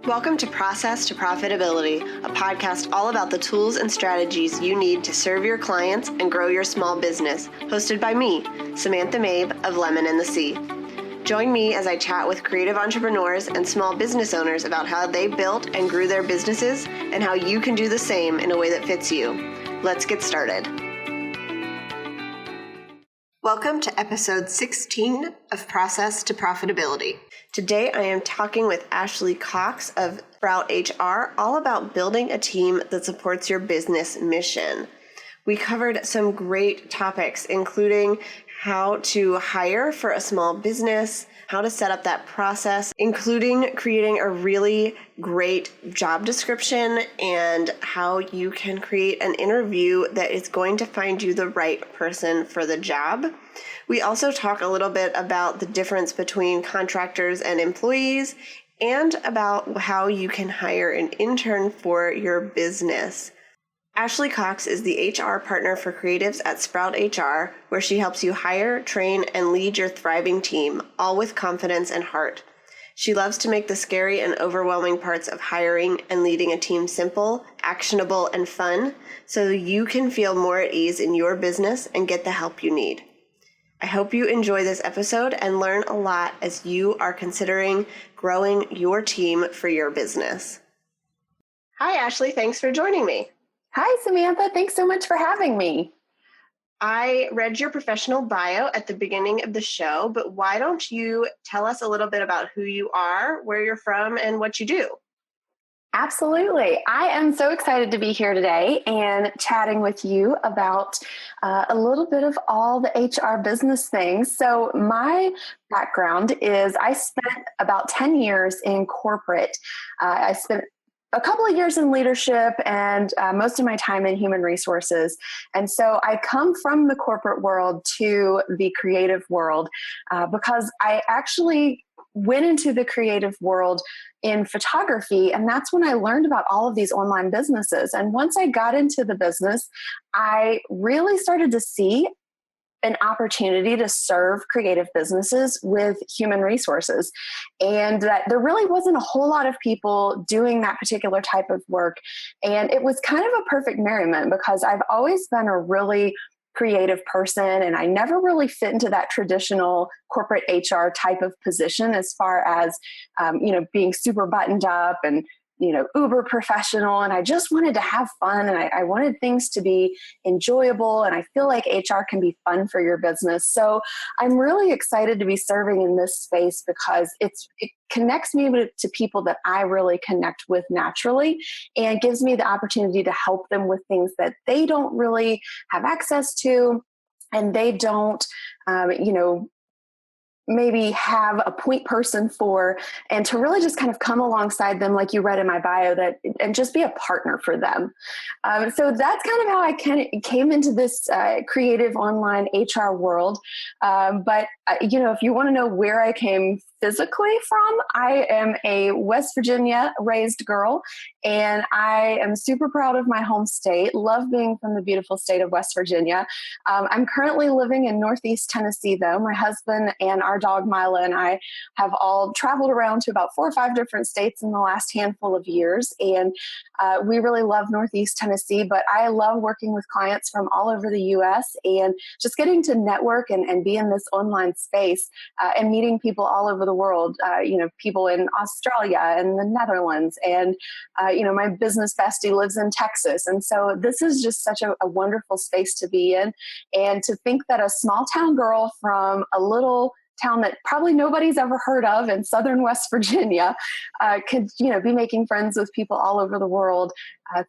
Welcome to Process to Profitability, a podcast all about the tools and strategies you need to serve your clients and grow your small business, hosted by me, Samantha Mabe of Lemon and the Sea. Join me as I chat with creative entrepreneurs and small business owners about how they built and grew their businesses and how you can do the same in a way that fits you. Let's get started. Welcome to episode 16 of Process to Profitability. Today I am talking with Ashley Cox of sproutHR all about building a team that supports your business mission. We covered some great topics, including how to hire for a small business, how to set up that process, including creating a really great job description and how you can create an interview that is going to find you the right person for the job. We also talk a little bit about the difference between contractors and employees and about how you can hire an intern for your business. Ashley Cox is the HR partner for creatives at sproutHR, where she helps you hire, train, and lead your thriving team, all with confidence and heart. She loves to make the scary and overwhelming parts of hiring and leading a team simple, actionable, and fun, so you can feel more at ease in your business and get the help you need. I hope you enjoy this episode and learn a lot as you are considering growing your team for your business. Hi, Ashley. Thanks for joining me. Hi, Samantha. Thanks so much for having me. I read your professional bio at the beginning of the show, but why don't you tell us a little bit about who you are, where you're from, and what you do? Absolutely. I am so excited to be here today and chatting with you about a little bit of all the HR business things. So my background is I spent about 10 years in corporate. I spent a couple of years in leadership and most of my time in human resources. And so I come from the corporate world to the creative world because I actually went into the creative world in photography. And that's when I learned about all of these online businesses. And once I got into the business, I really started to see an opportunity to serve creative businesses with human resources. And that there really wasn't a whole lot of people doing that particular type of work. And it was kind of a perfect merriment because I've always been a really creative person and I never really fit into that traditional corporate HR type of position as far as, being super buttoned up and uber professional. And I just wanted to have fun and I wanted things to be enjoyable. And I feel like HR can be fun for your business. So I'm really excited to be serving in this space because it connects me to people that I really connect with naturally and gives me the opportunity to help them with things that they don't really have access to and they don't, maybe have a point person for, and to really just kind of come alongside them, like you read in my bio, and just be a partner for them. So that's kind of how I came into this creative online HR world. But if you want to know where I came physically from, I am a West Virginia raised girl, and I am super proud of my home state. Love being from the beautiful state of West Virginia. I'm currently living in Northeast Tennessee, though. My husband and our dog Mila and I have all traveled around to about 4 or 5 different states in the last handful of years, and we really love Northeast Tennessee. But I love working with clients from all over the U.S. and just getting to network and be in this online space and meeting people all over the world, people in Australia and the Netherlands. And, my business bestie lives in Texas. And so this is just such a wonderful space to be in. And to think that a small town girl from a little town that probably nobody's ever heard of in southern West Virginia could, be making friends with people all over the world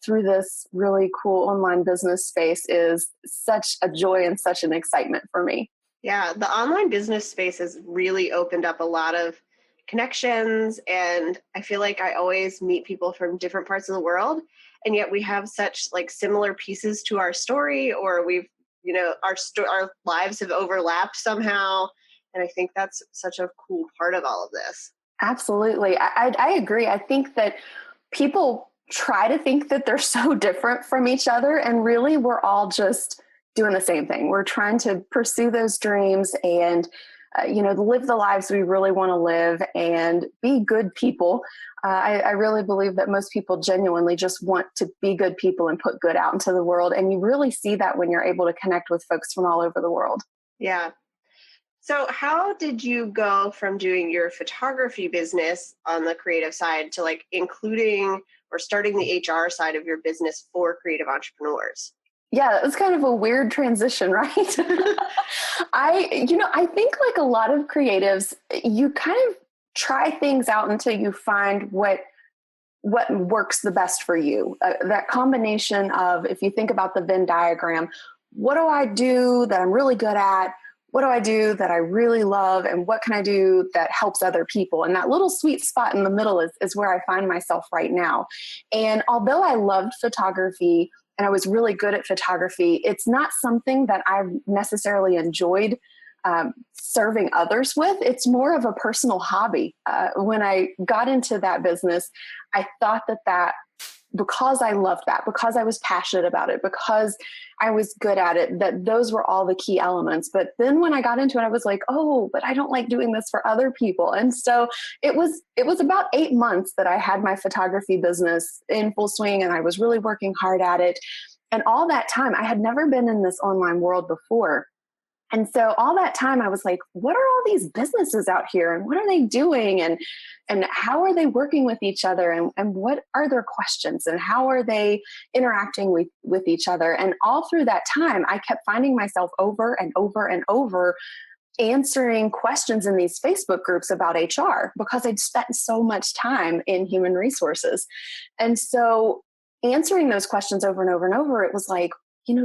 through this really cool online business space is such a joy and such an excitement for me. Yeah, the online business space has really opened up a lot of connections, and I feel like I always meet people from different parts of the world, and yet we have such similar pieces to our story, or we've, our lives have overlapped somehow, and I think that's such a cool part of all of this. Absolutely. I agree. I think that people try to think that they're so different from each other, and really we're all just doing the same thing. We're trying to pursue those dreams and live the lives we really want to live and be good people. I really believe that most people genuinely just want to be good people and put good out into the world. And you really see that when you're able to connect with folks from all over the world. Yeah. So how did you go from doing your photography business on the creative side to like including or starting the HR side of your business for creative entrepreneurs? Yeah, it was kind of a weird transition, right? I think like a lot of creatives, you kind of try things out until you find what works the best for you. That combination of, if you think about the Venn diagram, what do I do that I'm really good at? What do I do that I really love? And what can I do that helps other people? And that little sweet spot in the middle is where I find myself right now. And although I loved photography and I was really good at photography, it's not something that I've necessarily enjoyed serving others with. It's more of a personal hobby. When I got into that business, I thought that because I loved that, because I was passionate about it, because I was good at it, that those were all the key elements. But then when I got into it, I was like, oh, but I don't like doing this for other people. And so it was about 8 months that I had my photography business in full swing, and I was really working hard at it. And all that time, I had never been in this online world before. And so all that time I was like, what are all these businesses out here and what are they doing? And how are they working with each other? And what are their questions and how are they interacting with each other? And all through that time, I kept finding myself over and over and over answering questions in these Facebook groups about HR because I'd spent so much time in human resources. And so answering those questions over and over and over, it was like,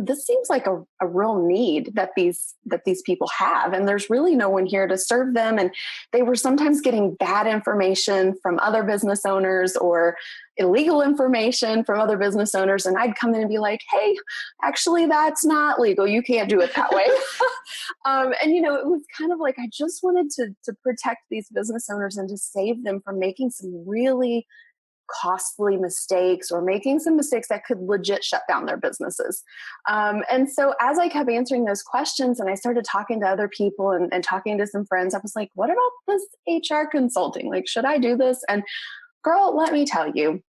this seems like a real need that these people have. And there's really no one here to serve them. And they were sometimes getting bad information from other business owners or illegal information from other business owners. And I'd come in and be like, hey, actually, that's not legal. You can't do it that way. It was kind of like, I just wanted to protect these business owners and to save them from making some really costly mistakes or making some mistakes that could legit shut down their businesses. And so as I kept answering those questions and I started talking to other people and talking to some friends, I was like, what about this HR consulting? Like, should I do this? And girl, let me tell you,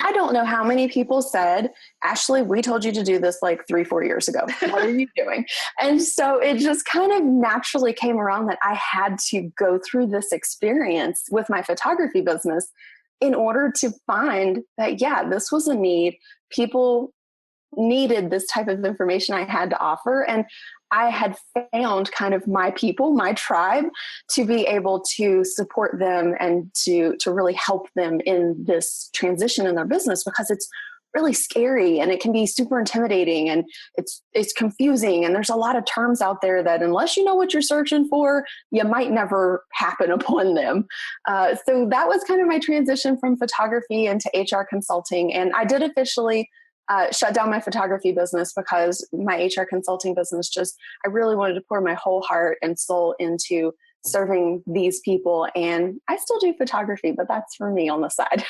I don't know how many people said, Ashley, we told you to do this like 3-4 years ago. What are you doing? And so it just kind of naturally came around that I had to go through this experience with my photography business in order to find that, yeah, this was a need. People needed this type of information I had to offer. And I had found kind of my people, my tribe, to be able to support them and to really help them in this transition in their business, because it's really scary and it can be super intimidating and it's confusing. And there's a lot of terms out there that unless you know what you're searching for, you might never happen upon them. So that was kind of my transition from photography into HR consulting. And I did officially shut down my photography business because my HR consulting business I really wanted to pour my whole heart and soul into serving these people. And I still do photography, but that's for me on the side.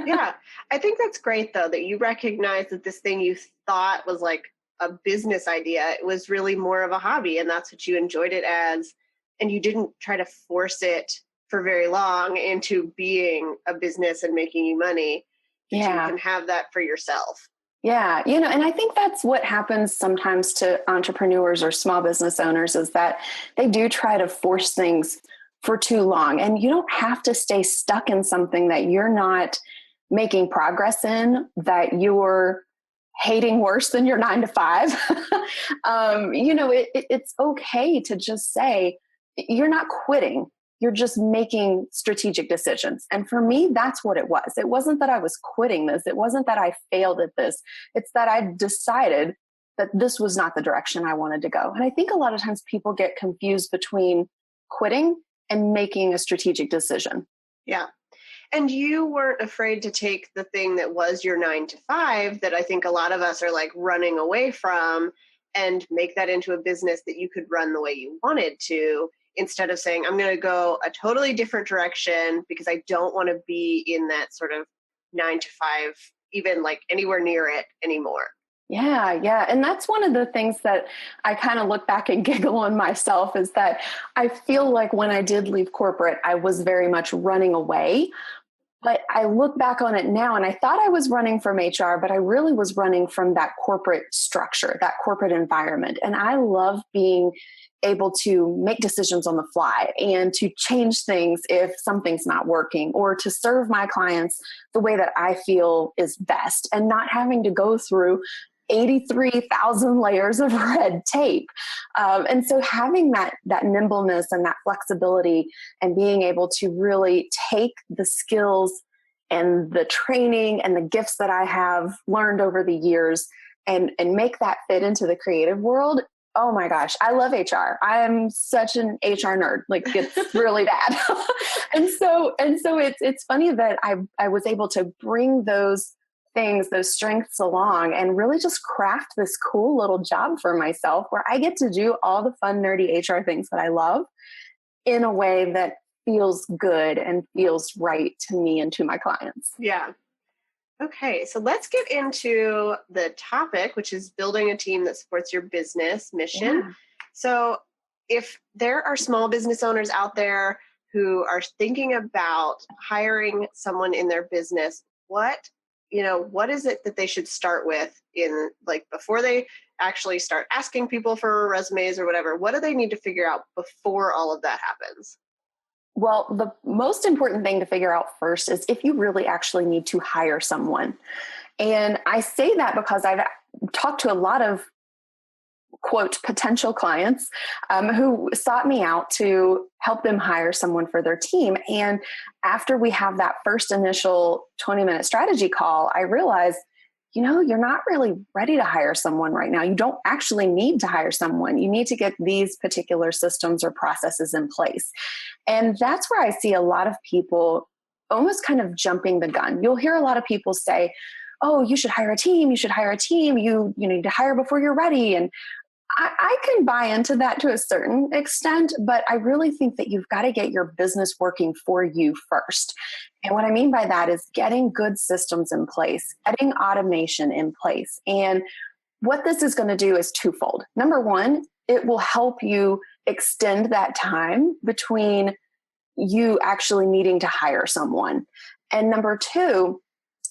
Yeah. I think that's great though, that you recognize that this thing you thought was like a business idea, it was really more of a hobby, and that's what you enjoyed it as. And you didn't try to force it for very long into being a business and making you money. Yeah. You can have that for yourself. Yeah. And I think that's what happens sometimes to entrepreneurs or small business owners, is that they do try to force things for too long. And you don't have to stay stuck in something that you're not making progress in, that you're hating worse than your 9 to 5. It's okay to just say you're not quitting. You're just making strategic decisions. And for me, that's what it was. It wasn't that I was quitting this. It wasn't that I failed at this. It's that I decided that this was not the direction I wanted to go. And I think a lot of times people get confused between quitting and making a strategic decision. Yeah. And you weren't afraid to take the thing that was your 9 to 5 that I think a lot of us are like running away from, and make that into a business that you could run the way you wanted to, instead of saying, I'm going to go a totally different direction because I don't want to be in that sort of 9 to 5, even like anywhere near it anymore. Yeah. And that's one of the things that I kind of look back and giggle on myself is that I feel like when I did leave corporate, I was very much running away. But I look back on it now and I thought I was running from HR, but I really was running from that corporate structure, that corporate environment. And I love being able to make decisions on the fly and to change things if something's not working, or to serve my clients the way that I feel is best, and not having to go through 83,000 layers of red tape. And so having that nimbleness and that flexibility, and being able to really take the skills and the training and the gifts that I have learned over the years and make that fit into the creative world. Oh my gosh, I love HR. I am such an HR nerd. Like, it's really bad. and so it's funny that I was able to bring those things, those strengths along, and really just craft this cool little job for myself where I get to do all the fun, nerdy HR things that I love in a way that feels good and feels right to me and to my clients. Yeah. Okay, so let's get into the topic, which is building a team that supports your business mission. Yeah. So if there are small business owners out there who are thinking about hiring someone in their business, what is it that they should start with in, like, before they actually start asking people for resumes or whatever? What do they need to figure out before all of that happens? Well, the most important thing to figure out first is if you really actually need to hire someone. And I say that because I've talked to a lot of, quote, potential clients who sought me out to help them hire someone for their team. And after we have that first initial 20-minute strategy call, I realized, you're not really ready to hire someone right now. You don't actually need to hire someone. You need to get these particular systems or processes in place. And that's where I see a lot of people almost kind of jumping the gun. You'll hear a lot of people say, oh, you should hire a team. You should hire a team. You need to hire before you're ready. And I can buy into that to a certain extent, but I really think that you've got to get your business working for you first. And what I mean by that is getting good systems in place, getting automation in place. And what this is going to do is twofold. Number one, it will help you extend that time between you actually needing to hire someone. And number two,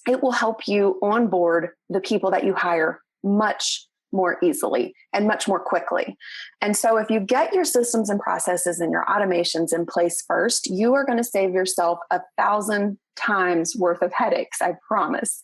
it will help you onboard the people that you hire much more easily and much more quickly. And so if you get your systems and processes and your automations in place first, you are going to save yourself 1,000 times worth of headaches, I promise.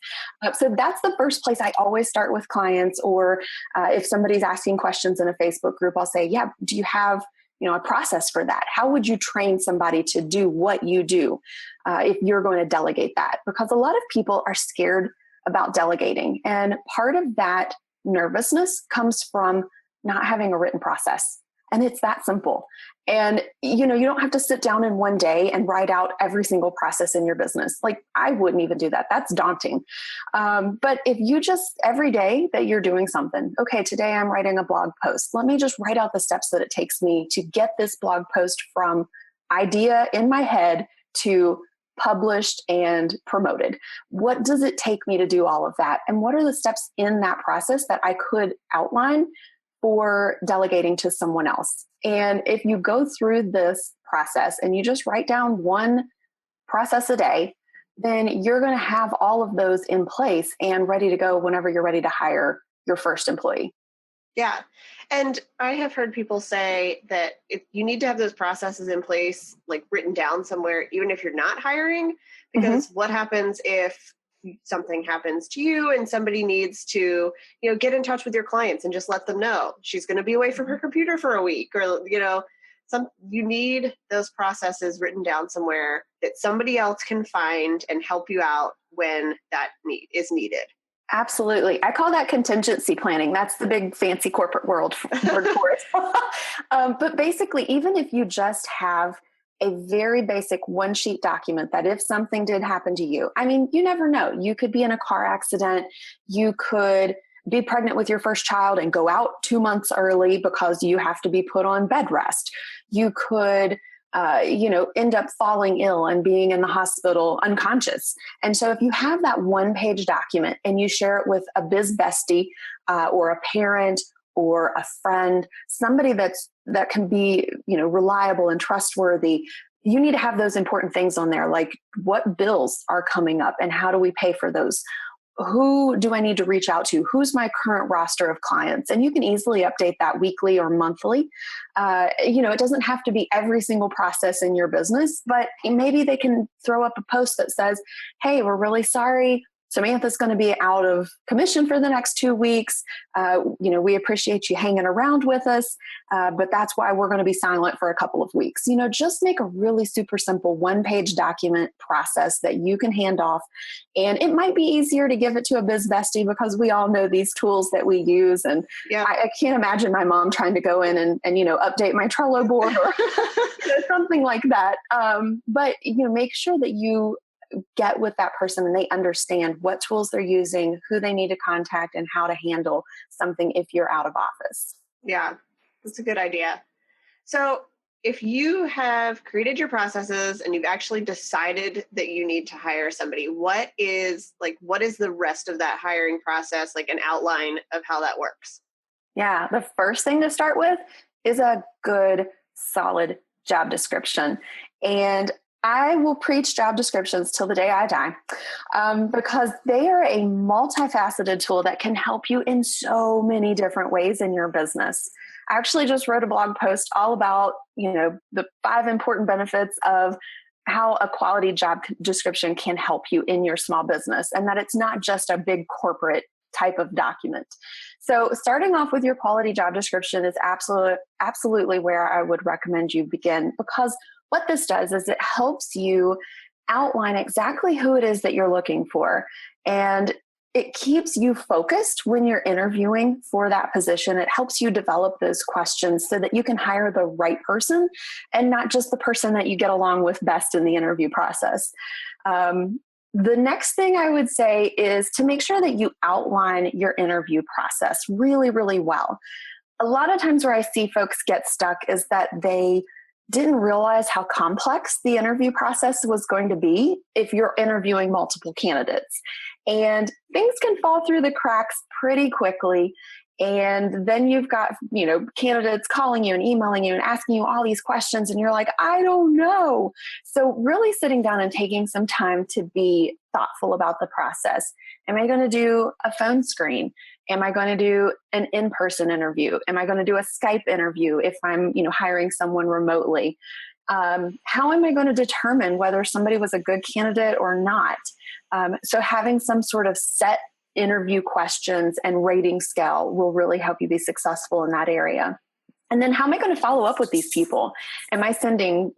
So that's the first place I always start with clients. Or if somebody's asking questions in a Facebook group, I'll say, yeah, do you have a process for that? How would you train somebody to do what you do if you're going to delegate that? Because a lot of people are scared about delegating. And part of that nervousness comes from not having a written process. And it's that simple. And, you don't have to sit down in one day and write out every single process in your business. Like, I wouldn't even do that. That's daunting. But if you just, every day that you're doing something, okay, today I'm writing a blog post. Let me just write out the steps that it takes me to get this blog post from idea in my head to published and promoted. What does it take me to do all of that? And what are the steps in that process that I could outline for delegating to someone else? And if you go through this process and you just write down one process a day, then you're going to have all of those in place and ready to go whenever you're ready to hire your first employee. Yeah. And I have heard people say that if you need to have those processes in place, like written down somewhere, even if you're not hiring, because what happens if something happens to you and somebody needs to, get in touch with your clients and just let them know she's going to be away from her computer for a week, or, you need those processes written down somewhere that somebody else can find and help you out when that need is needed. Absolutely. I call that contingency planning. That's the big fancy corporate word for it. But basically, even if you just have a very basic one sheet document that if something did happen to you, you never know. You could be in a car accident. You could be pregnant with your first child and go out 2 months early because you have to be put on bed rest. You could end up falling ill and being in the hospital unconscious. And so if you have that one-page document and you share it with a biz bestie or a parent or a friend, somebody that can be, reliable and trustworthy, you need to have those important things on there, like what bills are coming up and how do we pay for those? Who do I need to reach out to? Who's my current roster of clients? And you can easily update that weekly or monthly. It doesn't have to be every single process in your business, but maybe they can throw up a post that says, hey, we're really sorry. Samantha's going to be out of commission for the next 2 weeks. We appreciate you hanging around with us, but that's why we're going to be silent for a couple of weeks. Just make a really super simple one-page document process that you can hand off. And it might be easier to give it to a biz bestie because we all know these tools that we use. And yeah. I can't imagine my mom trying to go in and update my Trello board or something like that. But make sure that you get with that person and they understand what tools they're using, who they need to contact, and how to handle something if you're out of office. Yeah, that's a good idea. So if you have created your processes and you've actually decided that you need to hire somebody, what is the rest of that hiring process, like an outline of how that works? Yeah, the first thing to start with is a good, solid job description. And I will preach job descriptions till the day I die because they are a multifaceted tool that can help you in so many different ways in your business. I actually just wrote a blog post all about, the 5 important benefits of how a quality job description can help you in your small business, and that it's not just a big corporate type of document. So starting off with your quality job description is absolutely where I would recommend you begin, because what this does is it helps you outline exactly who it is that you're looking for. And it keeps you focused when you're interviewing for that position. It helps you develop those questions so that you can hire the right person and not just the person that you get along with best in the interview process. The next thing I would say is to make sure that you outline your interview process really, really well. A lot of times where I see folks get stuck is that they didn't realize how complex the interview process was going to be if you're interviewing multiple candidates. And things can fall through the cracks pretty quickly. And then you've got, candidates calling you and emailing you and asking you all these questions. And you're like, I don't know. So really sitting down and taking some time to be thoughtful about the process. Am I going to do a phone screen? Am I going to do an in-person interview? Am I going to do a Skype interview if I'm, hiring someone remotely? How am I going to determine whether somebody was a good candidate or not? So having some sort of set interview questions and rating scale will really help you be successful in that area. And then how am I going to follow up with these people? Am I sending,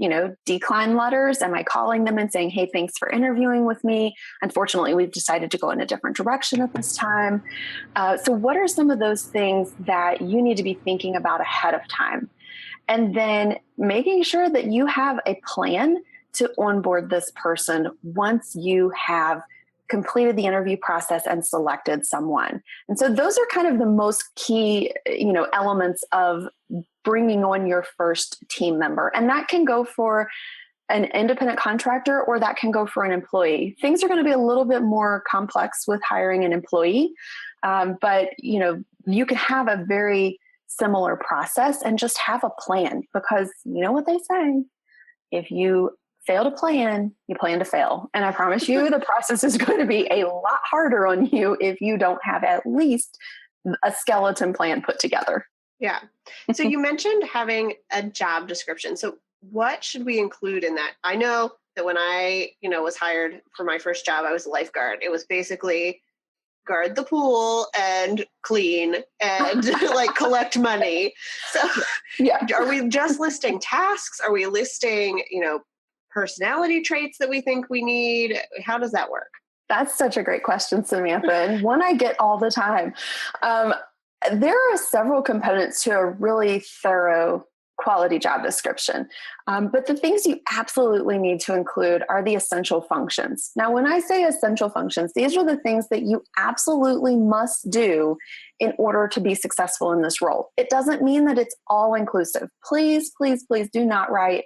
decline letters? Am I calling them and saying, hey, thanks for interviewing with me? Unfortunately, we've decided to go in a different direction at this time. So what are some of those things that you need to be thinking about ahead of time? And then making sure that you have a plan to onboard this person once you have completed the interview process and selected someone. And so those are kind of the most key, elements of bringing on your first team member. And that can go for an independent contractor or that can go for an employee. Things are going to be a little bit more complex with hiring an employee. But you can have a very similar process and just have a plan, because you know what they say, if you fail to plan, you plan to fail. And I promise you the process is going to be a lot harder on you if you don't have at least a skeleton plan put together. Yeah. So you mentioned having a job description. So what should we include in that? I know that when I, was hired for my first job, I was a lifeguard. It was basically guard the pool and clean and collect money. So yeah. Are we just listing tasks? Are we listing, personality traits that we think we need? How does that work? That's such a great question, Samantha, and one I get all the time. There are several components to a really thorough quality job description. But the things you absolutely need to include are the essential functions. Now, when I say essential functions, these are the things that you absolutely must do in order to be successful in this role. It doesn't mean that it's all inclusive. Please, please, please do not write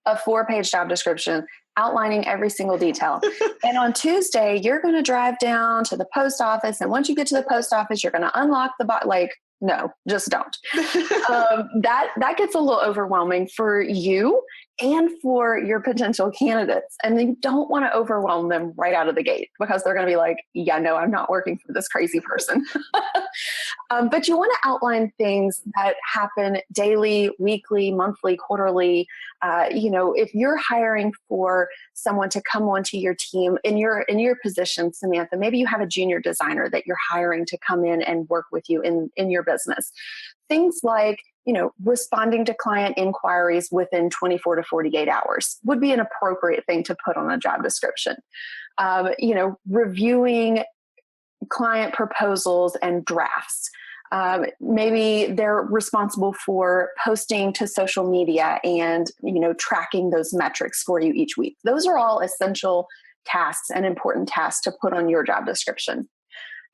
a 4-page job description outlining every single detail. And on Tuesday, you're going to drive down to the post office. And once you get to the post office, you're going to unlock the box. Like, no, just don't. That gets a little overwhelming for you and for your potential candidates. And you don't want to overwhelm them right out of the gate because they're going to be like, yeah, no, I'm not working for this crazy person. But you want to outline things that happen daily, weekly, monthly, quarterly. If you're hiring for someone to come onto your team in your position, Samantha, maybe you have a junior designer that you're hiring to come in and work with you in your business. Things like, responding to client inquiries within 24 to 48 hours would be an appropriate thing to put on a job description. Reviewing client proposals and drafts. Maybe they're responsible for posting to social media and, tracking those metrics for you each week. Those are all essential tasks and important tasks to put on your job description.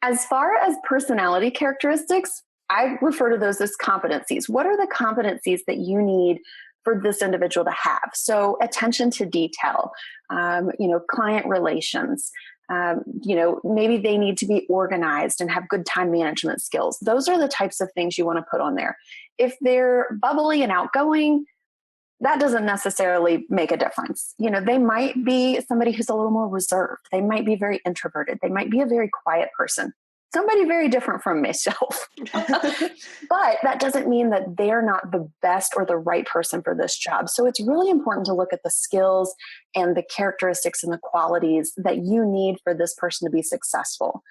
As far as personality characteristics, I refer to those as competencies. What are the competencies that you need for this individual to have? So attention to detail, client relations, maybe they need to be organized and have good time management skills. Those are the types of things you want to put on there. If they're bubbly and outgoing, that doesn't necessarily make a difference. They might be somebody who's a little more reserved. They might be very introverted. They might be a very quiet person. Somebody very different from myself. But that doesn't mean that they're not the best or the right person for this job. So it's really important to look at the skills and the characteristics and the qualities that you need for this person to be successful.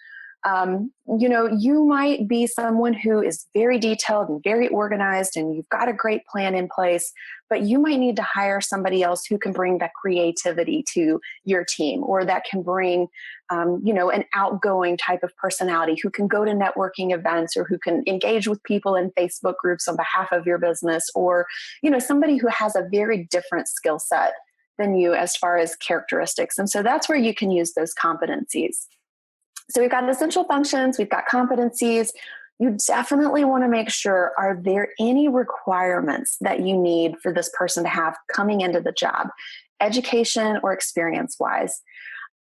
You might be someone who is very detailed and very organized and you've got a great plan in place, but you might need to hire somebody else who can bring that creativity to your team, or that can bring, an outgoing type of personality who can go to networking events, or who can engage with people in Facebook groups on behalf of your business, or, somebody who has a very different skill set than you as far as characteristics. And so that's where you can use those competencies. So we've got essential functions, we've got competencies. You definitely want to make sure, are there any requirements that you need for this person to have coming into the job, education or experience-wise?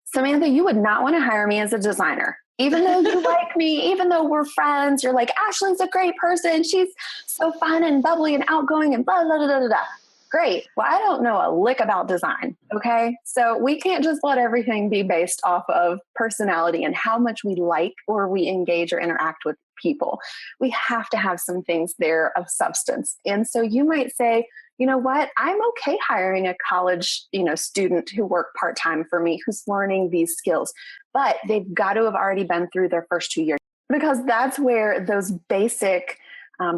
Samantha, you would not want to hire me as a designer. Even though you like me, even though we're friends, you're like, Ashley's a great person. She's so fun and bubbly and outgoing and blah, blah, blah, blah, blah. Great. Well, I don't know a lick about design. Okay. So we can't just let everything be based off of personality and how much we like or we engage or interact with people. We have to have some things there of substance. And so you might say, you know what, I'm okay hiring a college, student who worked part-time for me, who's learning these skills, but they've got to have already been through their first 2 years, because that's where those basic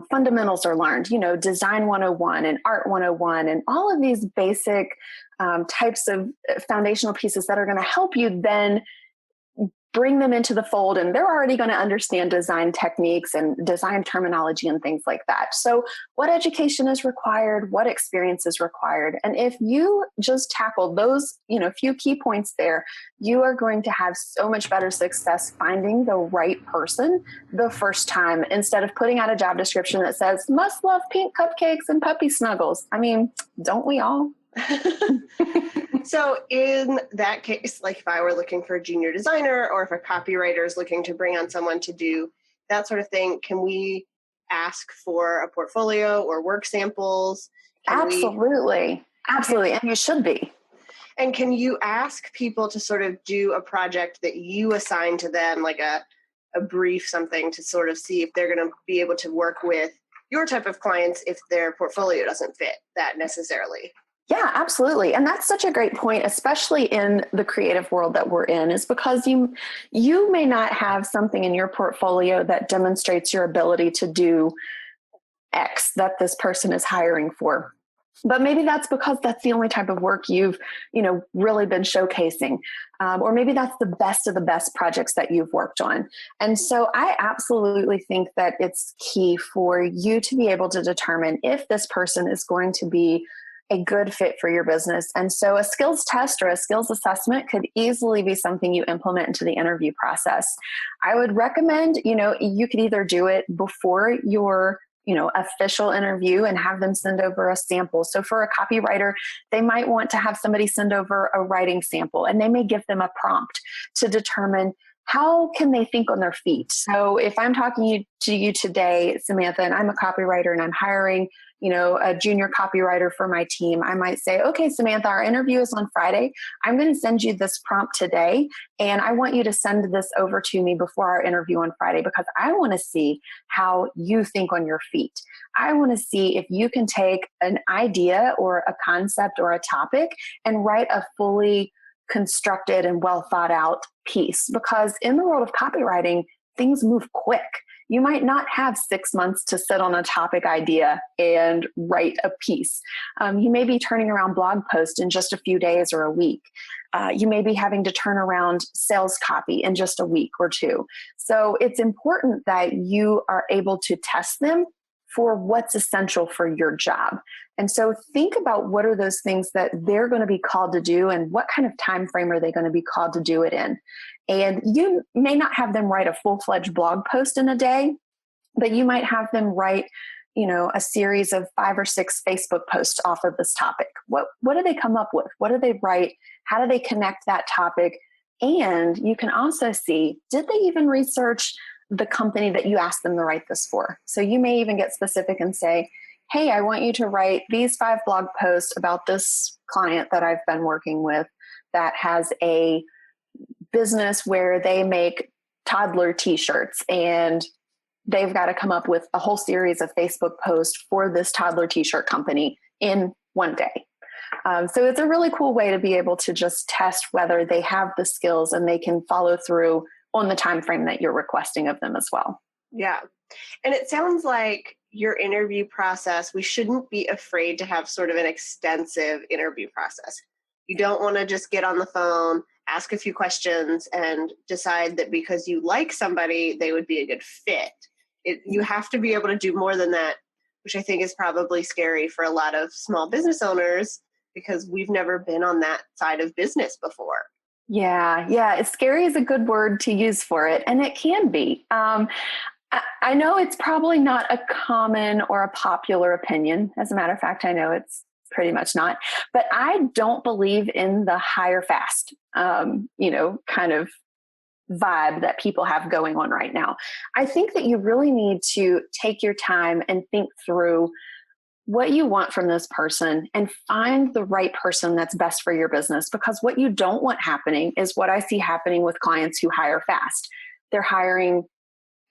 fundamentals are learned, design 101 and art 101 and all of these basic types of foundational pieces that are going to help you then bring them into the fold, and they're already going to understand design techniques and design terminology and things like that. So what education is required, what experience is required. And if you just tackle those, few key points there, you are going to have so much better success finding the right person the first time, instead of putting out a job description that says, must love pink cupcakes and puppy snuggles. I mean, don't we all? So in that case, like if I were looking for a junior designer, or if a copywriter is looking to bring on someone to do that sort of thing, can we ask for a portfolio or work samples? Absolutely. And you should be. And can you ask people to sort of do a project that you assign to them, like a brief, something to sort of see if they're going to be able to work with your type of clients if their portfolio doesn't fit that necessarily? Yeah, absolutely. And that's such a great point, especially in the creative world that we're in, is because you may not have something in your portfolio that demonstrates your ability to do X that this person is hiring for. But maybe that's because that's the only type of work you've, really been showcasing. Or maybe that's the best of the best projects that you've worked on. And so I absolutely think that it's key for you to be able to determine if this person is going to be a good fit for your business. And so a skills test or a skills assessment could easily be something you implement into the interview process. I would recommend, you could either do it before your official interview and have them send over a sample. So for a copywriter, they might want to have somebody send over a writing sample, and they may give them a prompt to determine how can they think on their feet. So if I'm talking to you today, Samantha, and I'm a copywriter and I'm hiring, a junior copywriter for my team, I might say, okay, Samantha, our interview is on Friday. I'm going to send you this prompt today, and I want you to send this over to me before our interview on Friday, because I want to see how you think on your feet. I want to see if you can take an idea or a concept or a topic and write a fully constructed and well thought out piece, because in the world of copywriting, things move quick. You might not have 6 months to sit on a topic idea and write a piece. You may be turning around blog posts in just a few days or a week. You may be having to turn around sales copy in just a week or two. So it's important that you are able to test them for what's essential for your job. And so think about what are those things that they're going to be called to do, and what kind of time frame are they going to be called to do it in. And you may not have them write a full-fledged blog post in a day, but you might have them write, a series of 5 or 6 Facebook posts off of this topic. What do they come up with? What do they write? How do they connect that topic? And you can also see, did they even research the company that you asked them to write this for? So you may even get specific and say, hey, I want you to write these 5 blog posts about this client that I've been working with that has a business where they make toddler t-shirts, and they've got to come up with a whole series of Facebook posts for this toddler t-shirt company in one day. So it's a really cool way to be able to just test whether they have the skills and they can follow through on the time frame that you're requesting of them as well. Yeah. And it sounds like your interview process, we shouldn't be afraid to have sort of an extensive interview process. You don't want to just get on the phone, ask a few questions, and decide that because you like somebody, they would be a good fit. You have to be able to do more than that, which I think is probably scary for a lot of small business because we've never been on that side of business before. Yeah. Scary is a good word to use for it, and it can be. I know it's probably not a common or a popular opinion. As a matter of fact, I know it's pretty much not. But I don't believe in the hire fast, kind of vibe that people have going on right now. I think that you really need to take your time and think through what you want from this person and find the right person that's best for your business. Because what you don't want happening is what I see happening with clients who hire fast. They're hiring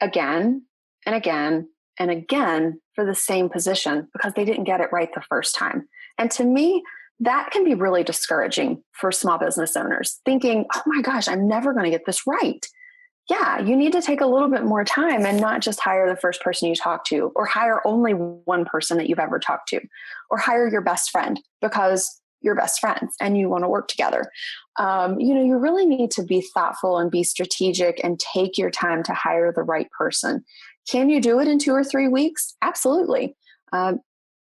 again and again and again for the same position because they didn't get it right the first time. And to me, that can be really discouraging for small business owners, thinking, oh my gosh, I'm never going to get this right. Yeah, you need to take a little bit more time and not just hire the first person you talk to, or hire only one person that you've ever talked to, or hire your best friend because you're best friends and you want to work together. You really need to be thoughtful and be strategic and take your time to hire the right person. Can you do it in 2 or 3 weeks? Absolutely.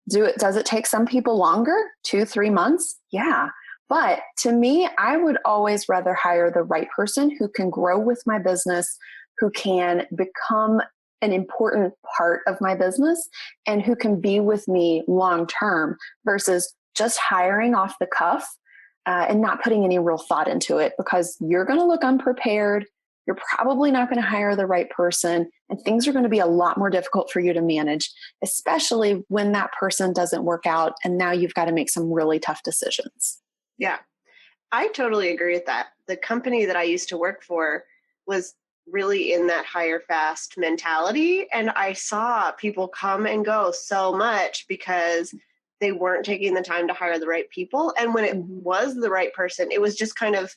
Does it take some people longer? 2-3 months? Yeah. But to me, I would always rather hire the right person who can grow with my business, who can become an important part of my business, and who can be with me long term versus just hiring off the cuff and not putting any real thought into it, because you're going to look unprepared. You're probably not going to hire the right person, and things are going to be a lot more difficult for you to manage, especially when that person doesn't work out and now you've got to make some really tough decisions. Yeah, I totally agree with that. The company that I used to work for was really in that hire fast mentality, and I saw people come and go so much because they weren't taking the time to hire the right people. And when it was the right person, it was just kind of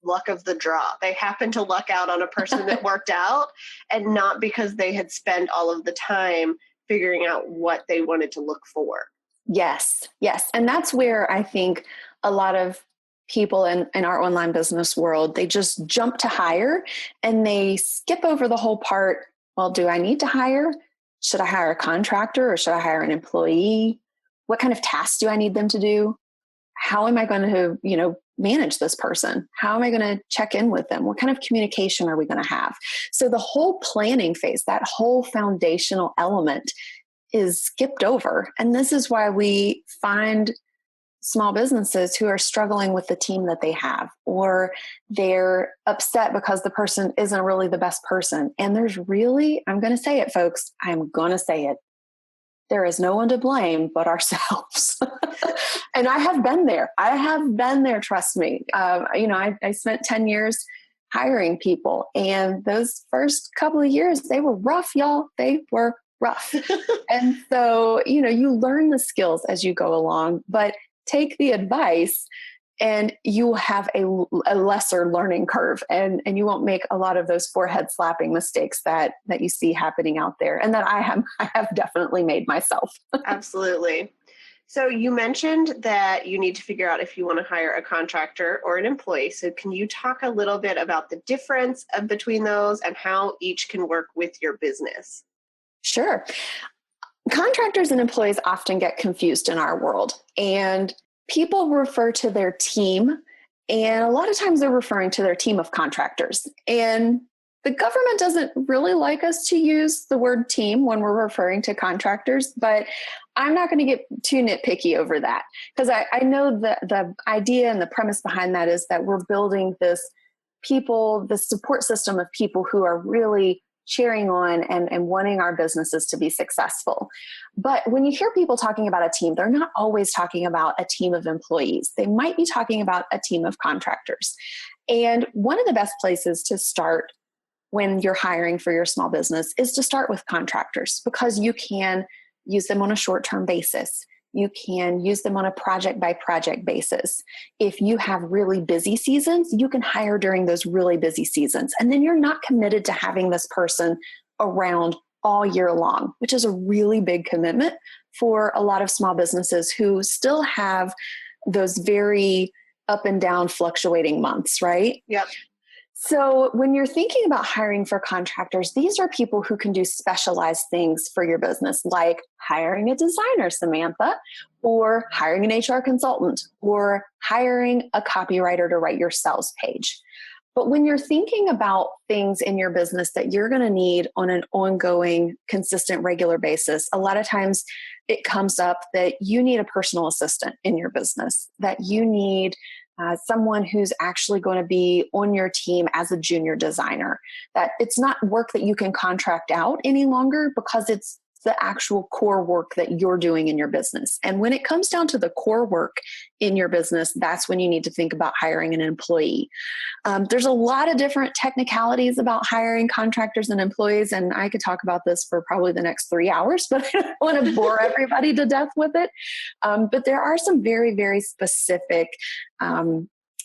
luck of the draw. They happened to luck out on a person that worked out, and not because they had spent all of the time figuring out what they wanted to look for. Yes. And that's where I think a lot of people in our online business world, they just jump to hire and they skip over the whole part. Well, do I need to hire? Should I hire a contractor or should I hire an employee? What kind of tasks do I need them to do? how am I going to, manage this person? How am I going to check in with them? What kind of communication are we going to have? So the whole planning phase, that whole foundational element is skipped over. And this is why we find small businesses who are struggling with the team that they have, or they're upset because the person isn't really the best person. And there's really, I'm going to say it, folks, I'm going to say it. There is no one to blame but ourselves. And I have been there. Trust me. I spent 10 years hiring people, and those first couple of years, they were rough, y'all. They were rough. And so, you learn the skills as you go along, but take the advice and you will have a lesser learning curve, and you won't make a lot of those forehead slapping mistakes that you see happening out there, and that I have definitely made myself. Absolutely. So you mentioned that you need to figure out if you want to hire a contractor or an employee. So can you talk a little bit about the difference between those and how each can work with your business? Sure. Contractors and employees often get confused in our world, and people refer to their team, and a lot of times they're referring to their team of contractors. And the government doesn't really like us to use the word team when we're referring to contractors, but I'm not going to get too nitpicky over that, because I know the idea and the premise behind that is that we're building this support system of people who are really cheering on and wanting our businesses to be successful. But when you hear people talking about a team, they're not always talking about a team of employees. They might be talking about a team of contractors. And one of the best places to start when you're hiring for your small business is to start with contractors, because you can use them on a short-term basis. You can use them on a project-by-project basis. If you have really busy seasons, you can hire during those really busy seasons. And then you're not committed to having this person around all year long, which is a really big commitment for a lot of small businesses who still have those very up and down fluctuating months, right? Yep. So when you're thinking about hiring for contractors, these are people who can do specialized things for your business, like hiring a designer, Samantha, or hiring an HR consultant, or hiring a copywriter to write your sales page. But when you're thinking about things in your business that you're going to need on an ongoing, consistent, regular basis, a lot of times it comes up that you need a personal assistant in your business, that you need someone who's actually going to be on your team as a junior designer, that it's not work that you can contract out any longer because it's the actual core work that you're doing in your business. And when it comes down to the core work in your business, that's when you need to think about hiring an employee. There's a lot of different technicalities about hiring contractors and employees, and I could talk about this for probably the next 3 hours, but I don't want to bore everybody to death with it. But there are some very, very specific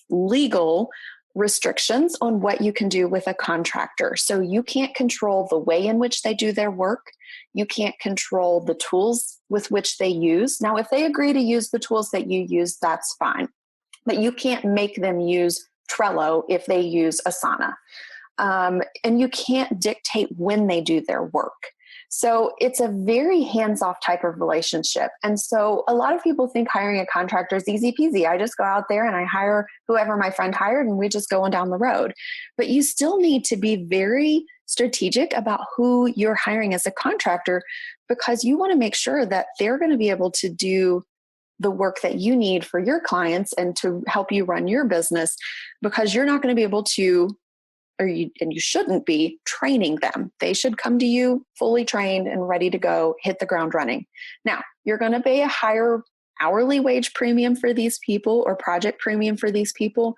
legal restrictions on what you can do with a contractor. So you can't control the way in which they do their work. You can't control the tools with which they use. Now, if they agree to use the tools that you use, that's fine. But you can't make them use Trello if they use Asana. And you can't dictate when they do their work. So it's a very hands-off type of relationship. And so a lot of people think hiring a contractor is easy peasy. I just go out there and I hire whoever my friend hired and we just go on down the road. But you still need to be very strategic about who you're hiring as a contractor, because you want to make sure that they're going to be able to do the work that you need for your clients and to help you run your business, because you're not going to be able to, and you shouldn't be training them. They should come to you fully trained and ready to go, hit the ground running. Now, you're going to pay a higher hourly wage premium for these people or project premium for these people.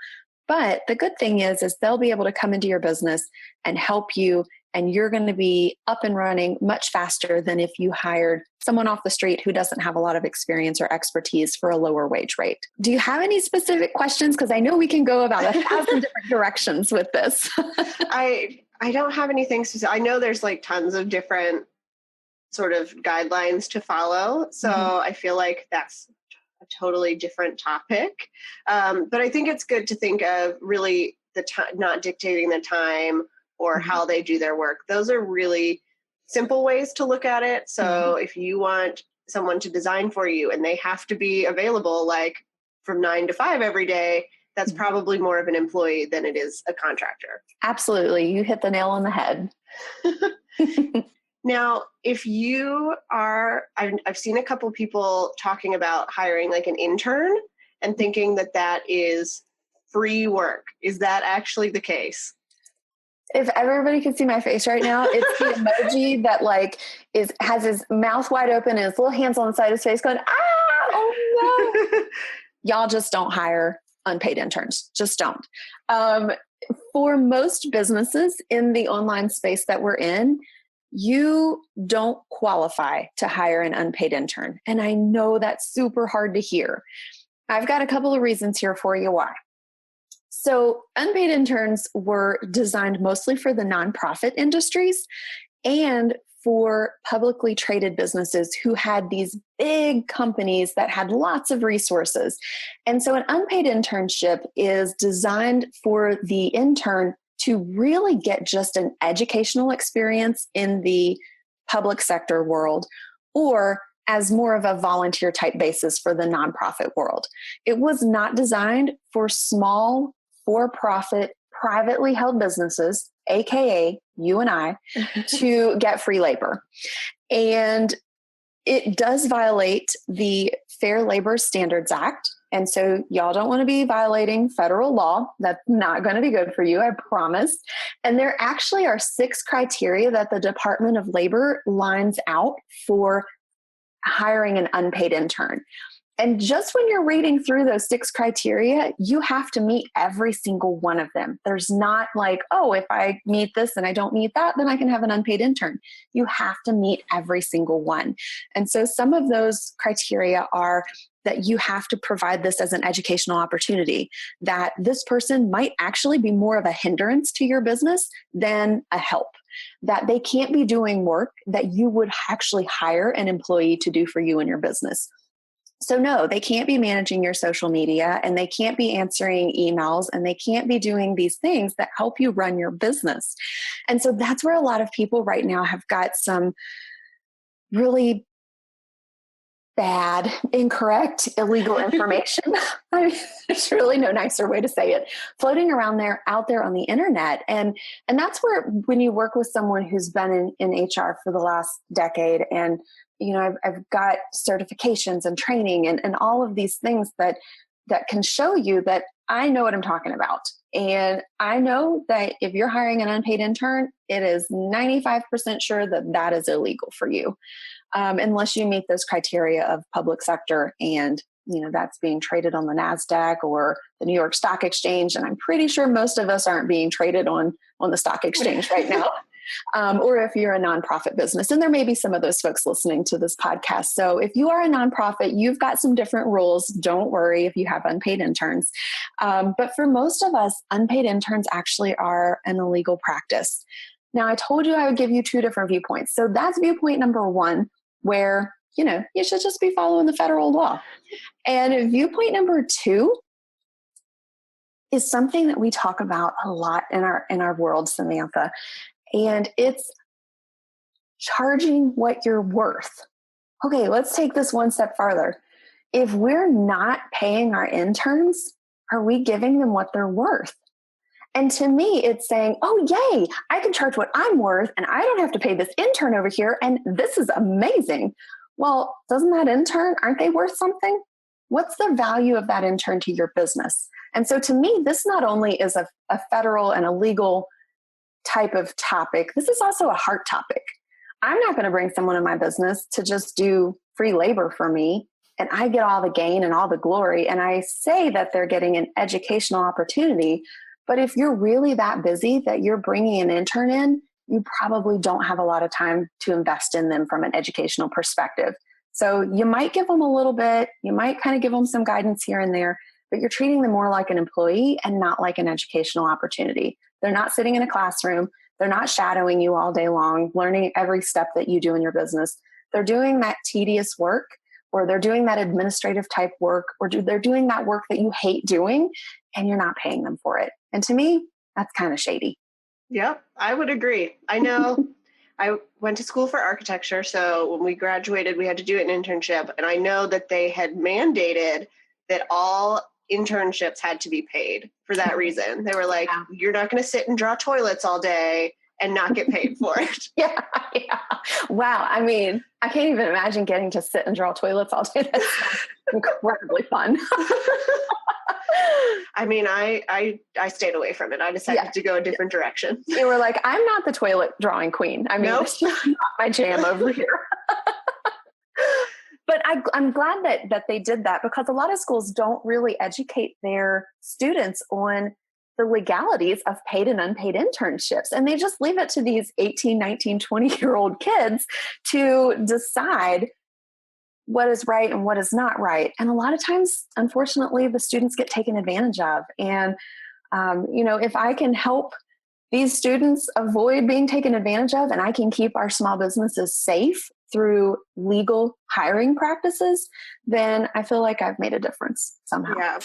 But the good thing is they'll be able to come into your business and help you, and you're going to be up and running much faster than if you hired someone off the street who doesn't have a lot of experience or expertise for a lower wage rate. Do you have any specific questions? Because I know we can go about 1,000 different directions with this. I don't have anything specific. I know there's like tons of different sort of guidelines to follow. So I feel like that's a totally different topic. But I think it's good to think of really the time, not dictating the time or how they do their work. Those are really simple ways to look at it. So if you want someone to design for you and they have to be available like from 9 to 5 every day, that's probably more of an employee than it is a contractor. Absolutely. You hit the nail on the head. Now, if you are, I've seen a couple people talking about hiring like an intern and thinking that that is free work. Is that actually the case? If everybody could see my face right now, it's the emoji that like has his mouth wide open and his little hands on the side of his face going, oh no. Y'all just don't hire unpaid interns. Just don't. For most businesses in the online space that we're in, you don't qualify to hire an unpaid intern. And I know that's super hard to hear. I've got a couple of reasons here for you why. So unpaid interns were designed mostly for the nonprofit industries and for publicly traded businesses who had these big companies that had lots of resources. And so an unpaid internship is designed for the intern to really get just an educational experience in the public sector world, or as more of a volunteer type basis for the nonprofit world. It was not designed for small, for-profit, privately held businesses, AKA you and I, to get free labor. And it does violate the Fair Labor Standards Act. And so y'all don't want to be violating federal law. That's not going to be good for you, I promise. And there actually are 6 criteria that the Department of Labor lines out for hiring an unpaid intern. And just when you're reading through those 6 criteria, you have to meet every single one of them. There's not like, oh, if I meet this and I don't meet that, then I can have an unpaid intern. You have to meet every single one. And so some of those criteria are that you have to provide this as an educational opportunity, that this person might actually be more of a hindrance to your business than a help, that they can't be doing work that you would actually hire an employee to do for you in your business. So no, they can't be managing your social media, and they can't be answering emails, and they can't be doing these things that help you run your business. And so that's where a lot of people right now have got some really bad, incorrect, illegal information. I mean, there's really no nicer way to say it, floating around out there on the internet. And that's where, when you work with someone who's been in HR for the last decade, and you know, I've got certifications and training and all of these things that can show you that I know what I'm talking about. And I know that if you're hiring an unpaid intern, it is 95% sure that that is illegal for you, unless you meet those criteria of public sector, and you know that's being traded on the NASDAQ or the New York Stock Exchange. And I'm pretty sure most of us aren't being traded on the stock exchange right now. Or if you're a nonprofit business, and there may be some of those folks listening to this podcast. So if you are a nonprofit, you've got some different rules. Don't worry if you have unpaid interns. But for most of us, unpaid interns actually are an illegal practice. Now, I told you I would give you 2 different viewpoints. So that's viewpoint number 1, where, you know, you should just be following the federal law. And viewpoint number 2 is something that we talk about a lot in our world, Samantha. And it's charging what you're worth. Okay, let's take this one step farther. If we're not paying our interns, are we giving them what they're worth? And to me, it's saying, oh, yay, I can charge what I'm worth, and I don't have to pay this intern over here, and this is amazing. Well, doesn't that intern, aren't they worth something? What's the value of that intern to your business? And so to me, this not only is a federal and a legal type of topic, this is also a heart topic. I'm not going to bring someone in my business to just do free labor for me, and I get all the gain and all the glory. And I say that they're getting an educational opportunity. But if you're really that busy that you're bringing an intern in, you probably don't have a lot of time to invest in them from an educational perspective. So you might give them a little bit, you might kind of give them some guidance here and there, but you're treating them more like an employee and not like an educational opportunity. They're not sitting in a classroom. They're not shadowing you all day long, learning every step that you do in your business. They're doing that tedious work, or they're doing that administrative type work, or they're doing that work that you hate doing, and you're not paying them for it. And to me, that's kind of shady. Yep, I would agree. I know I went to school for architecture. So when we graduated, we had to do an internship. And I know that they had mandated that all internships had to be paid for that reason. They were like, you're not going to sit and draw toilets all day and not get paid for it. Yeah. Wow. I mean, I can't even imagine getting to sit and draw toilets all day. That's incredibly fun. I mean, I stayed away from it. I decided to go a different direction. You were like, I'm not the toilet drawing queen. I mean, It's not my jam over here. But I'm glad that they did that, because a lot of schools don't really educate their students on the legalities of paid and unpaid internships. And they just leave it to these 18, 19, 20-year-old kids to decide what is right and what is not right. And a lot of times, unfortunately, the students get taken advantage of. And, if I can help these students avoid being taken advantage of, and I can keep our small businesses safe through legal hiring practices, then I feel like I've made a difference somehow. Yeah.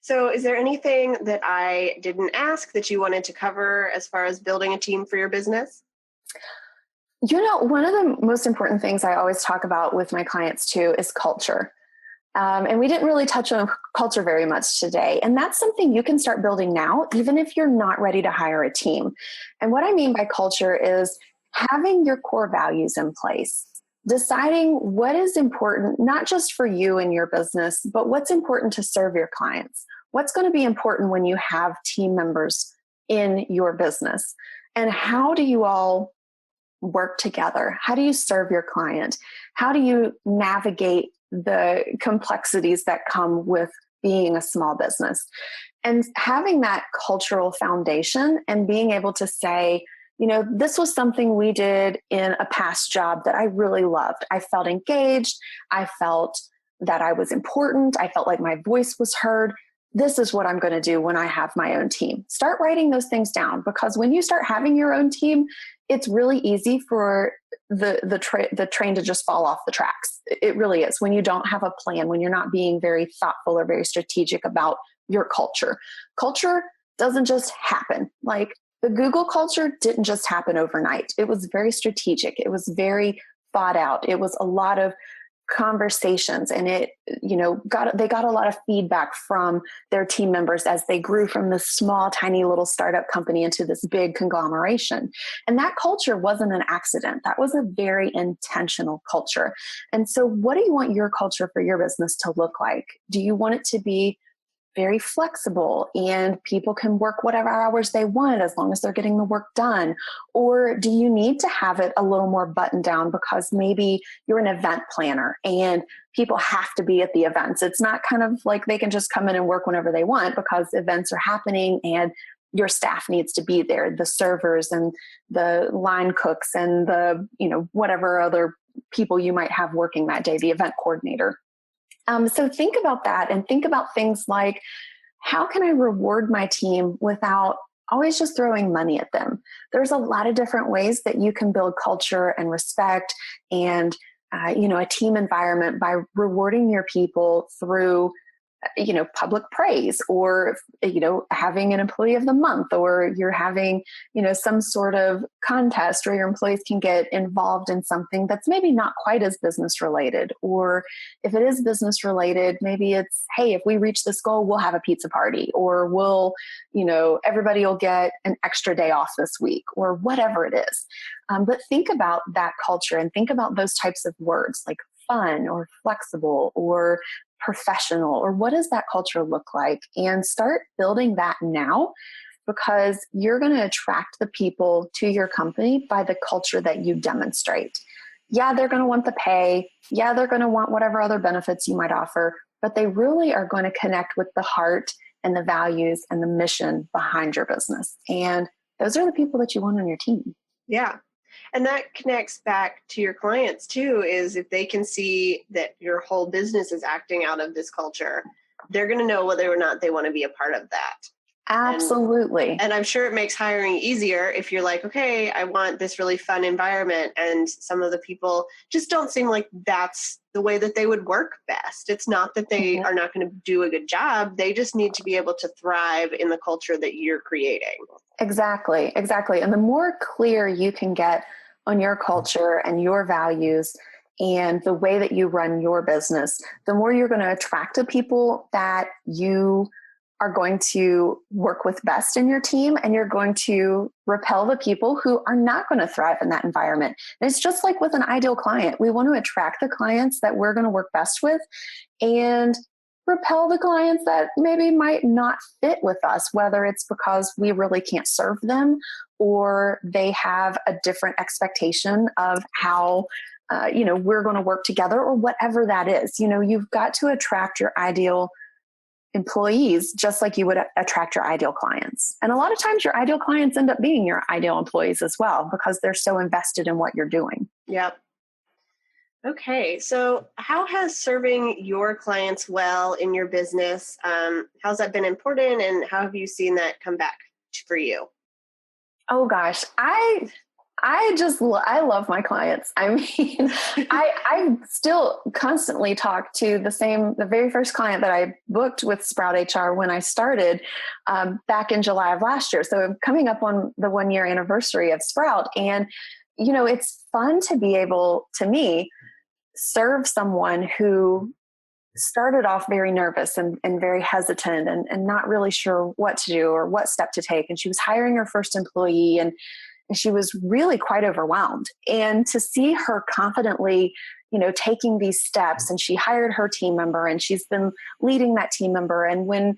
So is there anything that I didn't ask that you wanted to cover as far as building a team for your business? One of the most important things I always talk about with my clients too is culture. And we didn't really touch on culture very much today. And that's something you can start building now, even if you're not ready to hire a team. And what I mean by culture is having your core values in place, deciding what is important, not just for you and your business, but what's important to serve your clients. What's going to be important when you have team members in your business? And how do you all work together? How do you serve your client? How do you navigate the complexities that come with being a small business? And having that cultural foundation and being able to say, this was something we did in a past job that I really loved. I felt engaged. I felt that I was important. I felt like my voice was heard. This is what I'm going to do when I have my own team. Start writing those things down, because when you start having your own team, it's really easy for the train to just fall off the tracks. It really is. When you don't have a plan, when you're not being very thoughtful or very strategic about your culture. Culture doesn't just happen. Like the Google culture didn't just happen overnight. It was very strategic. It was very thought out. It was a lot of conversations, and they got a lot of feedback from their team members as they grew from this small, tiny little startup company into this big conglomeration. And that culture wasn't an accident. That was a very intentional culture. And so what do you want your culture for your business to look like? Do you want it to be very flexible and people can work whatever hours they want as long as they're getting the work done? Or do you need to have it a little more buttoned down because maybe you're an event planner and people have to be at the events? It's not kind of like they can just come in and work whenever they want, because events are happening and your staff needs to be there, the servers and the line cooks and the, whatever other people you might have working that day, the event coordinator. So think about that, and think about things like, how can I reward my team without always just throwing money at them? There's a lot of different ways that you can build culture and respect and, a team environment by rewarding your people through public praise, or, having an employee of the month, or you're having, some sort of contest where your employees can get involved in something that's maybe not quite as business related. Or if it is business related, maybe it's, hey, if we reach this goal, we'll have a pizza party, or everybody will get an extra day off this week, or whatever it is. But think about that culture and think about those types of words like fun or flexible or professional, or what does that culture look like? And start building that now, because you're going to attract the people to your company by the culture that you demonstrate. Yeah, they're going to want the pay. Yeah, they're going to want whatever other benefits you might offer, but they really are going to connect with the heart and the values and the mission behind your business. And those are the people that you want on your team. Yeah. And that connects back to your clients too, is if they can see that your whole business is acting out of this culture, they're going to know whether or not they want to be a part of that. Absolutely. And I'm sure it makes hiring easier if you're like, okay, I want this really fun environment. And some of the people just don't seem like that's the way that they would work best. It's not that they are not going to do a good job. They just need to be able to thrive in the culture that you're creating. Exactly. And the more clear you can get on your culture and your values and the way that you run your business, the more you're going to attract the people that you are going to work with best in your team, and you're going to repel the people who are not going to thrive in that environment. And it's just like with an ideal client. We want to attract the clients that we're going to work best with and repel the clients that maybe might not fit with us, whether it's because we really can't serve them or they have a different expectation of how we're going to work together, or whatever that is. You've got to attract your ideal employees just like you would attract your ideal clients. And a lot of times your ideal clients end up being your ideal employees as well, because they're so invested in what you're doing. Yep. Okay. So how has serving your clients well in your business, how's that been important, and how have you seen that come back for you? Oh gosh, I love my clients. I mean, I still constantly talk to the very first client that I booked with sproutHR when I started back in July of last year. So I'm coming up on the 1-year anniversary of Sprout. And, it's fun to be able, to me, serve someone who started off very nervous and very hesitant and not really sure what to do or what step to take. And she was hiring her first employee, and she was really quite overwhelmed. And to see her confidently, taking these steps, and she hired her team member, and she's been leading that team member. And when,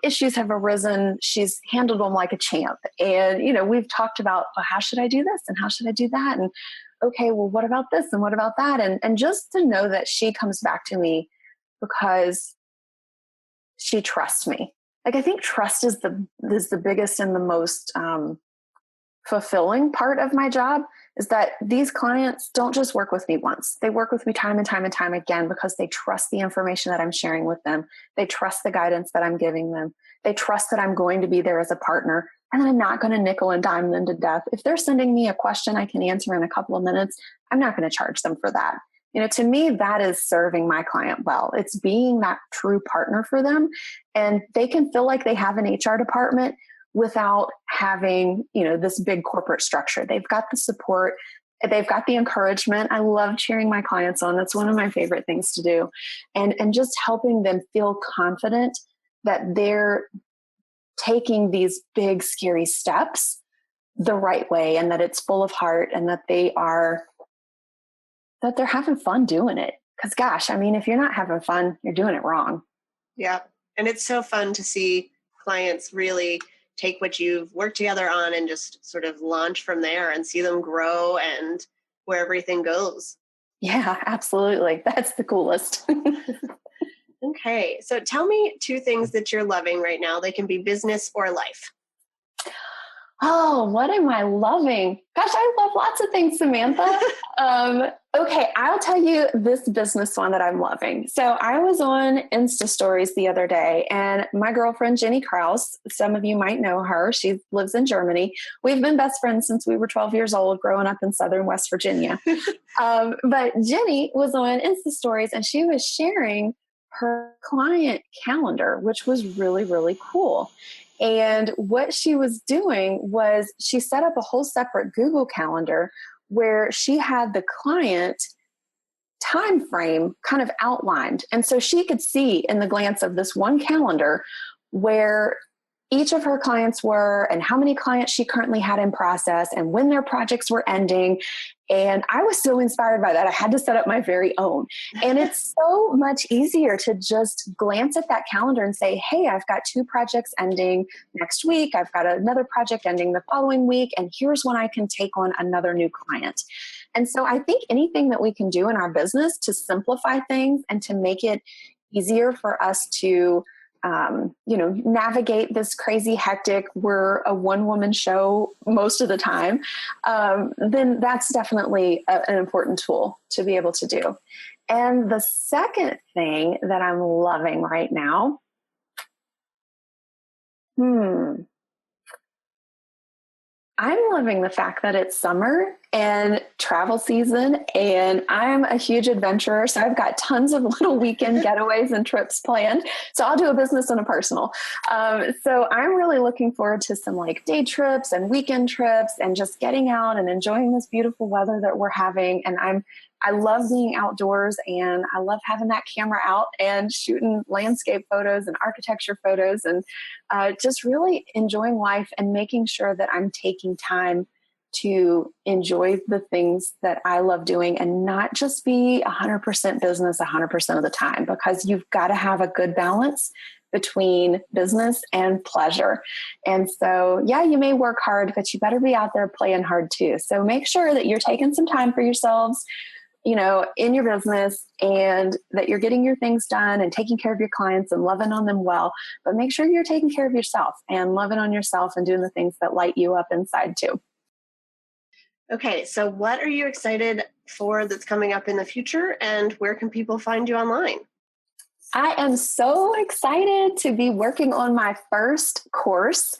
issues have arisen, she's handled them like a champ. And, we've talked about, well, how should I do this? And how should I do that? And okay, well, what about this? And what about that? And just to know that she comes back to me because she trusts me. Like, I think trust is the biggest and the most, fulfilling part of my job, is that these clients don't just work with me once. They work with me time and time and time again because they trust the information that I'm sharing with them. They trust the guidance that I'm giving them. They trust that I'm going to be there as a partner, and I'm not going to nickel and dime them to death. If they're sending me a question I can answer in a couple of minutes, I'm not going to charge them for that. To me, that is serving my client well. It's being that true partner for them, and they can feel like they have an HR department without having, this big corporate structure. They've got the support, they've got the encouragement. I love cheering my clients on. That's one of my favorite things to do. And just helping them feel confident that they're taking these big, scary steps the right way, and that it's full of heart, and that they're having fun doing it. Because gosh, I mean, if you're not having fun, you're doing it wrong. Yeah. And it's so fun to see clients really take what you've worked together on and just sort of launch from there and see them grow and where everything goes. Yeah, absolutely. That's the coolest. Okay. So tell me 2 things that you're loving right now. They can be business or life. Oh, what am I loving? Gosh, I love lots of things, Samantha. Okay, I'll tell you this business one that I'm loving. So I was on Insta Stories the other day, and my girlfriend, Jenny Kraus, some of you might know her. She lives in Germany. We've been best friends since we were 12 years old, growing up in Southern West Virginia. But Jenny was on Insta Stories, and she was sharing her client calendar, which was really, really cool. And what she was doing was she set up a whole separate Google Calendar where she had the client time frame kind of outlined. And so she could see in the glance of this one calendar where each of her clients were, and how many clients she currently had in process, and when their projects were ending. And I was so inspired by that. I had to set up my very own. And it's so much easier to just glance at that calendar and say, hey, I've got 2 projects ending next week. I've got another project ending the following week. And here's when I can take on another new client. And so I think anything that we can do in our business to simplify things and to make it easier for us to navigate this crazy hectic, we're a one-woman show most of the time, then that's definitely an important tool to be able to do. And the second thing that I'm loving right now, I'm loving the fact that it's summer and travel season, and I'm a huge adventurer. So I've got tons of little weekend getaways and trips planned. So I'll do a business and a personal. So I'm really looking forward to some like day trips and weekend trips and just getting out and enjoying this beautiful weather that we're having. And I'm I love being outdoors, and I love having that camera out and shooting landscape photos and architecture photos, and just really enjoying life and making sure that I'm taking time to enjoy the things that I love doing and not just be 100% business 100% of the time, because you've got to have a good balance between business and pleasure. And so, yeah, you may work hard, but you better be out there playing hard too. So make sure that you're taking some time for yourselves, in your business, and that you're getting your things done and taking care of your clients and loving on them well. But make sure you're taking care of yourself and loving on yourself and doing the things that light you up inside too. Okay, so what are you excited for that's coming up in the future, and where can people find you online? I am so excited to be working on my first course,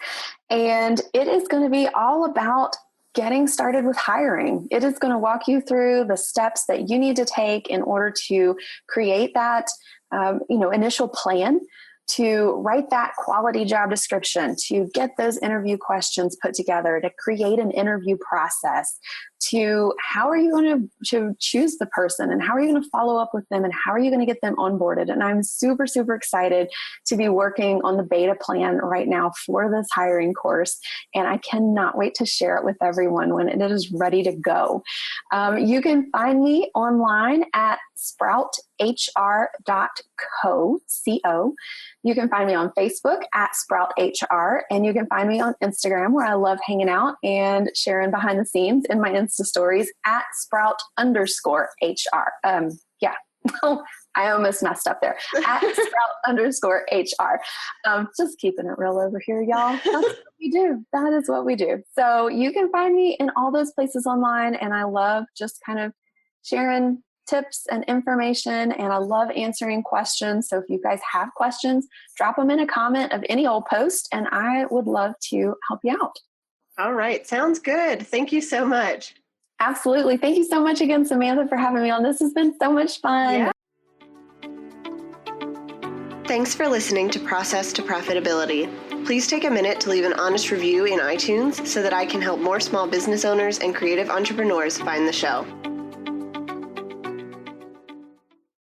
and it is going to be all about getting started with hiring. It is going to walk you through the steps that you need to take in order to create that, initial plan, to write that quality job description, to get those interview questions put together, to create an interview process, to how are you going to choose the person, and how are you going to follow up with them, and how are you going to get them onboarded. And I'm super, super excited to be working on the beta plan right now for this hiring course. And I cannot wait to share it with everyone when it is ready to go. You can find me online at sprouthr.co. You can find me on Facebook at sproutHR, and you can find me on Instagram, where I love hanging out and sharing behind the scenes in my Insta stories at sprout_HR. I almost messed up there. At sprout_HR. Just keeping it real over here, y'all. That's what we do. That is what we do. So you can find me in all those places online, and I love just kind of sharing tips and information, and I love answering questions. So if you guys have questions, drop them in a comment of any old post, and I would love to help you out. All right. Sounds good. Thank you so much. Absolutely. Thank you so much again, Samantha, for having me on. This has been so much fun. Yeah. Thanks for listening to Process to Profitability. Please take a minute to leave an honest review in iTunes so that I can help more small business owners and creative entrepreneurs find the show.